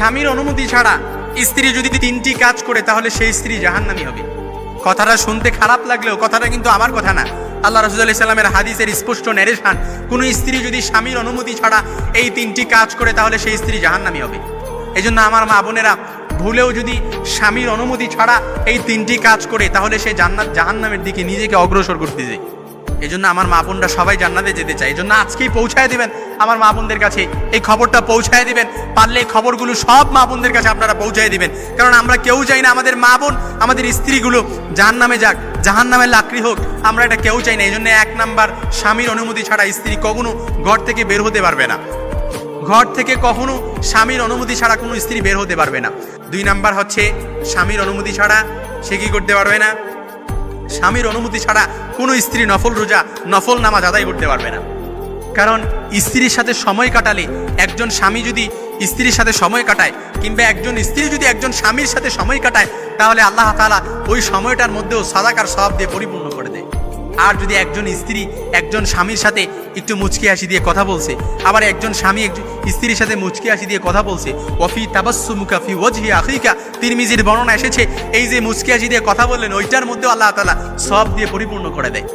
স্বামীর অনুমতি ছাড়া স্ত্রী যদি 3টি কাজ করে তাহলে সেই স্ত্রী জাহান্নামী হবে। কথাটা শুনতে খারাপ লাগলেও কথাটা কিন্তু আমার কথা না, আল্লাহ রাসূলুল্লাহ সাল্লাল্লাহু আলাইহি ওয়াসাল্লামের হাদিসের স্পষ্ট নেরেশন। কোনো স্ত্রী যদি স্বামীর অনুমতি ছাড়া এই 3টি কাজ করে তাহলে সেই স্ত্রী জাহান্নামী হবে। এই জন্য আমার মা বোনেরা ভুলেও যদি স্বামীর অনুমতি ছাড়া এই 3টি কাজ করে তাহলে সে জাহান্নামের দিকে নিজেকে অগ্রসর করতে যায়। এই জন্য আমার মা বোনরা সবাই জান্নাতে যেতে চায়। এই জন্য আজকেই পৌঁছায় দিবেন আমার মা বোনদের কাছে, এই খবরটা পৌঁছায় দিবেন। পারলে এই খবরগুলো সব মা বোনদের কাছে আপনারা পৌঁছায় দিবেন, কারণ আমরা কেউ চাই না আমাদের মা বোন, আমাদের স্ত্রীগুলো জাহান্নামে যাক, জাহান্নামের লাকড়ি হোক, আমরা এটা কেউ চাই না। এই জন্য 1 নাম্বার, স্বামীর অনুমতি ছাড়া স্ত্রী কখনো ঘর থেকে বের হতে পারবে না। ঘর থেকে কখনো স্বামীর অনুমতি ছাড়া কোনো স্ত্রী বের হতে পারবে না। 2 নাম্বার হচ্ছে, স্বামীর অনুমতি ছাড়া সে কি করতে পারবে না? স্বামীর অনুমতি ছাড়া কোনো স্ত্রী নফল রোজা, নফল নামাজ আদায় করতে পারবে না। কারণ স্ত্রীর সাথে সময় কাটালে, একজন স্বামী যদি স্ত্রীর সাথে সময় কাটায় কিংবা একজন স্ত্রী যদি একজন স্বামীর সাথে সময় কাটায়, তাহলে আল্লাহ তাআলা ওই সময়টার মধ্যেও সাদাকার সওয়াব দিয়ে পরিপূর্ণ করে দেয়। আর যদি একজন স্ত্রী একজন স্বামীর সাথে একটু মুচকি হাসি দিয়ে কথা বলছে, আবার একজন স্বামী একজন স্ত্রীর সাথে মুচকি হাসি দিয়ে কথা বলছে, ওয়াফি তাবাসসুমুকা ফি ওয়াজহি আখিকা, তিরমিজির বর্ণনা এসেছে এই যে মুচকি হাসি দিয়ে কথা বললেন ওইটার মধ্যে আল্লাহ তাআলা সওয়াব দিয়ে পরিপূর্ণ করে দেয়।